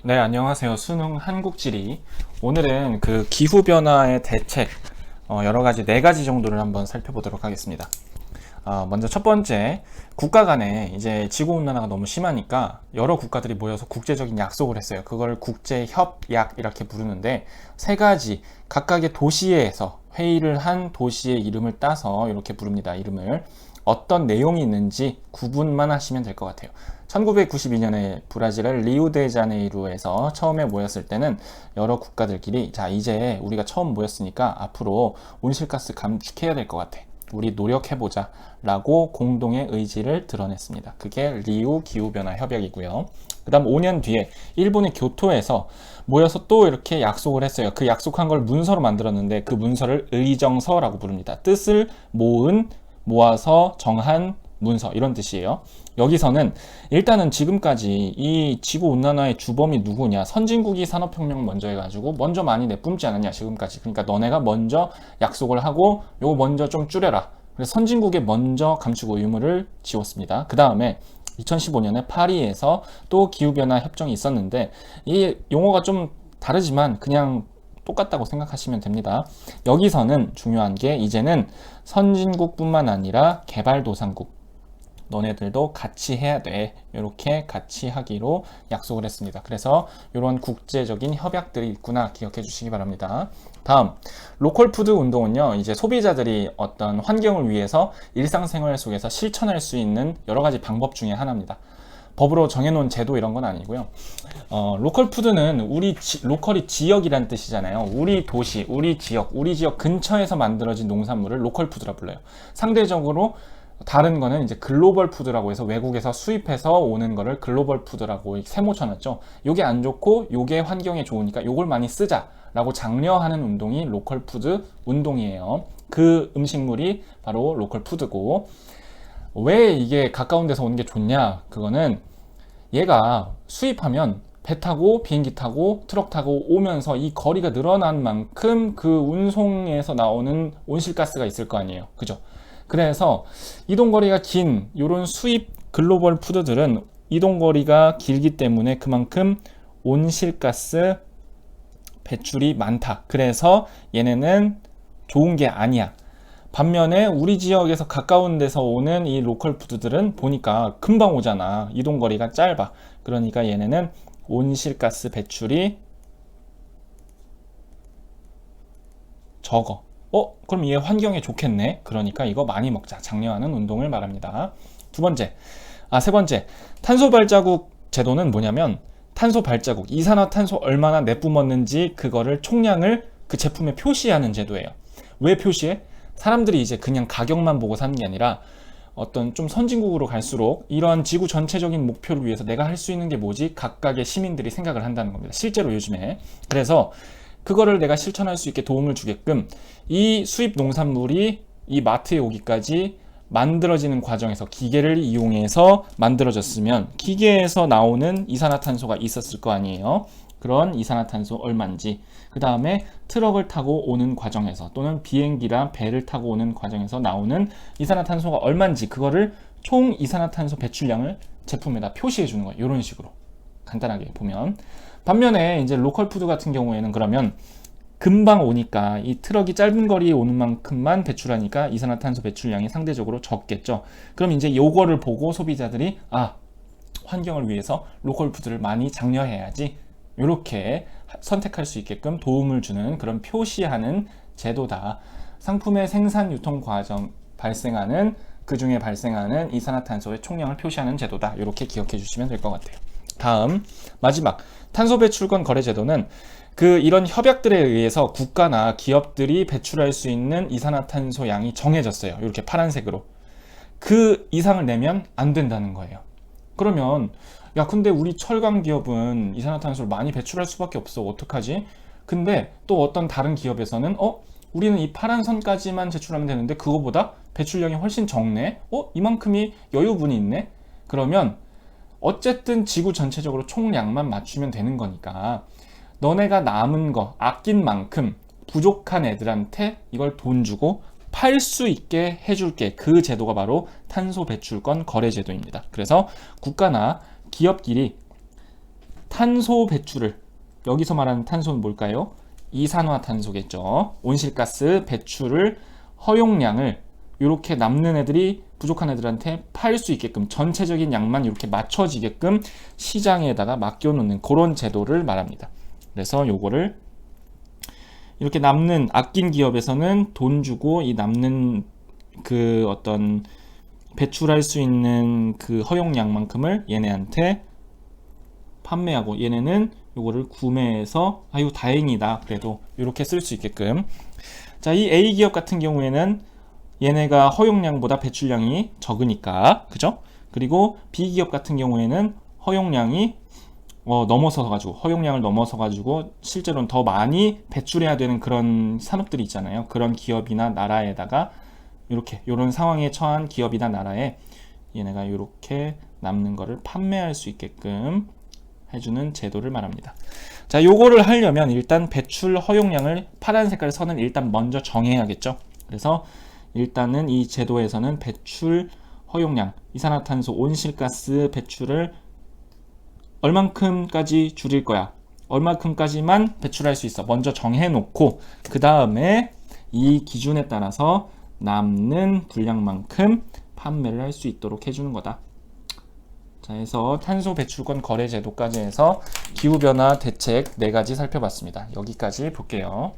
네, 안녕하세요. 수능 한국지리. 오늘은 그 기후변화의 대책, 여러 가지, 네 가지 정도를 한번 살펴보도록 하겠습니다. 먼저 첫 번째, 국가 간에 이제 지구온난화가 너무 심하니까 여러 국가들이 모여서 국제적인 약속을 했어요. 그걸 국제협약 이렇게 부르는데, 세 가지, 각각의 도시에서 회의를 한 도시의 이름을 따서 이렇게 부릅니다. 이름을. 어떤 내용이 있는지 구분만 하시면 될 것 같아요. 1992년에 브라질의 리우데자네이루에서 처음에 모였을 때는 여러 국가들끼리 자, 이제 우리가 처음 모였으니까 앞으로 온실가스 감축해야 될 것 같아. 우리 노력해보자 라고 공동의 의지를 드러냈습니다. 그게 리우 기후변화 협약이고요. 그 다음 5년 뒤에 일본의 교토에서 모여서 또 이렇게 약속을 했어요. 그 약속한 걸 문서로 만들었는데 그 문서를 의정서라고 부릅니다. 뜻을 모아서 정한 문서, 이런 뜻이에요. 여기서는 일단은 지금까지 이 지구온난화의 주범이 누구냐, 선진국이 산업혁명 먼저 해가지고 먼저 많이 내뿜지 않았냐 지금까지. 그러니까 너네가 먼저 약속을 하고 요거 먼저 좀 줄여라. 그래서 선진국에 먼저 감축 의무를 지웠습니다. 그 다음에 2015년에 파리에서 또 기후변화 협정이 있었는데, 이 용어가 좀 다르지만 그냥 똑같다고 생각하시면 됩니다. 여기서는 중요한 게 이제는 선진국뿐만 아니라 개발도상국, 너네들도 같이 해야 돼. 이렇게 같이 하기로 약속을 했습니다. 그래서 이런 국제적인 협약들이 있구나 기억해 주시기 바랍니다. 다음, 로컬 푸드 운동은요, 이제 소비자들이 어떤 환경을 위해서 일상생활 속에서 실천할 수 있는 여러 가지 방법 중에 하나입니다. 법으로 정해놓은 제도 이런 건 아니고요. 로컬 푸드는 로컬이 지역이란 뜻이잖아요. 우리 도시, 우리 지역 근처에서 만들어진 농산물을 로컬 푸드라 불러요. 상대적으로 다른 거는 이제 글로벌 푸드라고 해서 외국에서 수입해서 오는 거를 글로벌 푸드라고 세모 쳐놨죠. 요게 안 좋고 요게 환경에 좋으니까 요걸 많이 쓰자라고 장려하는 운동이 로컬 푸드 운동이에요. 그 음식물이 바로 로컬 푸드고, 왜 이게 가까운 데서 오는 게 좋냐? 그거는 얘가 수입하면 배 타고 비행기 타고 트럭 타고 오면서 이 거리가 늘어난 만큼 그 운송에서 나오는 온실가스가 있을 거 아니에요. 그죠? 그래서 이동거리가 긴 요런 수입 글로벌 푸드들은 이동거리가 길기 때문에 그만큼 온실가스 배출이 많다. 그래서 얘네는 좋은 게 아니야. 반면에 우리 지역에서 가까운 데서 오는 이 로컬 푸드들은 보니까 금방 오잖아. 이동거리가 짧아. 그러니까 얘네는 온실가스 배출이 적어. 그럼 얘 환경에 좋겠네. 그러니까 이거 많이 먹자. 장려하는 운동을 말합니다. 세 번째. 탄소 발자국 제도는 뭐냐면, 탄소 발자국, 이산화탄소 얼마나 내뿜었는지 그거를 총량을 그 제품에 표시하는 제도예요. 왜 표시해? 사람들이 이제 그냥 가격만 보고 사는 게 아니라 어떤 좀 선진국으로 갈수록 이러한 지구 전체적인 목표를 위해서 내가 할 수 있는 게 뭐지? 각각의 시민들이 생각을 한다는 겁니다. 실제로 요즘에. 그래서 그거를 내가 실천할 수 있게 도움을 주게끔 이 수입 농산물이 이 마트에 오기까지 만들어지는 과정에서 기계를 이용해서 만들어졌으면 기계에서 나오는 이산화탄소가 있었을 거 아니에요. 그런 이산화탄소 얼마인지, 그 다음에 트럭을 타고 오는 과정에서 또는 비행기랑 배를 타고 오는 과정에서 나오는 이산화탄소가 얼마인지, 그거를 총 이산화탄소 배출량을 제품에다 표시해 주는 거예요. 이런 식으로 간단하게 보면. 반면에 이제 로컬 푸드 같은 경우에는 그러면 금방 오니까 이 트럭이 짧은 거리에 오는 만큼만 배출하니까 이산화탄소 배출량이 상대적으로 적겠죠. 그럼 이제 요거를 보고 소비자들이 환경을 위해서 로컬 푸드를 많이 장려해야지, 이렇게 선택할 수 있게끔 도움을 주는 그런 표시하는 제도다. 상품의 생산 유통 과정 그 중에 발생하는 이산화탄소의 총량을 표시하는 제도다. 이렇게 기억해 주시면 될 것 같아요. 다음, 마지막, 탄소 배출권 거래 제도는 이런 협약들에 의해서 국가나 기업들이 배출할 수 있는 이산화탄소 양이 정해졌어요. 이렇게 파란색으로. 그 이상을 내면 안 된다는 거예요. 그러면 야, 근데 우리 철강 기업은 이산화탄소를 많이 배출할 수밖에 없어. 어떡하지? 근데 또 어떤 다른 기업에서는 우리는 이 파란 선까지만 제출하면 되는데 그거보다 배출량이 훨씬 적네. 이만큼이 여유분이 있네. 그러면 어쨌든 지구 전체적으로 총량만 맞추면 되는 거니까 너네가 남은 거, 아낀 만큼 부족한 애들한테 이걸 돈 주고 팔 수 있게 해줄게. 그 제도가 바로 탄소 배출권 거래 제도입니다. 그래서 국가나 기업끼리 탄소 배출을, 여기서 말하는 탄소는 뭘까요? 이산화탄소겠죠. 온실가스 배출을 허용량을 이렇게 남는 애들이 부족한 애들한테 팔 수 있게끔 전체적인 양만 이렇게 맞춰지게끔 시장에다가 맡겨놓는 그런 제도를 말합니다. 그래서 요거를 이렇게 남는 아낀 기업에서는 돈 주고 이 남는 그 어떤 배출할 수 있는 그 허용량만큼을 얘네한테 판매하고 얘네는 요거를 구매해서 아유 다행이다 그래도 이렇게 쓸 수 있게끔. 자, 이 A 기업 같은 경우에는 얘네가 허용량보다 배출량이 적으니까, 그죠? 그리고 B 기업 같은 경우에는 허용량이 허용량을 넘어서 가지고 실제로는 더 많이 배출해야 되는 그런 산업들이 있잖아요. 그런 기업이나 나라에다가 이렇게 요런 상황에 처한 기업이나 나라에 얘네가 이렇게 남는 거를 판매할 수 있게끔 해주는 제도를 말합니다. 자, 요거를 하려면 일단 배출 허용량을 파란 색깔 선을 일단 먼저 정해야겠죠. 그래서 일단은 이 제도에서는 배출 허용량, 이산화탄소 온실가스 배출을 얼만큼까지 줄일 거야, 얼만큼까지만 배출할 수 있어 먼저 정해놓고 그 다음에 이 기준에 따라서 남는 분량만큼 판매를 할 수 있도록 해주는 거다. 자, 해서 탄소 배출권 거래 제도까지 해서 기후변화 대책 4가지 살펴봤습니다. 여기까지 볼게요.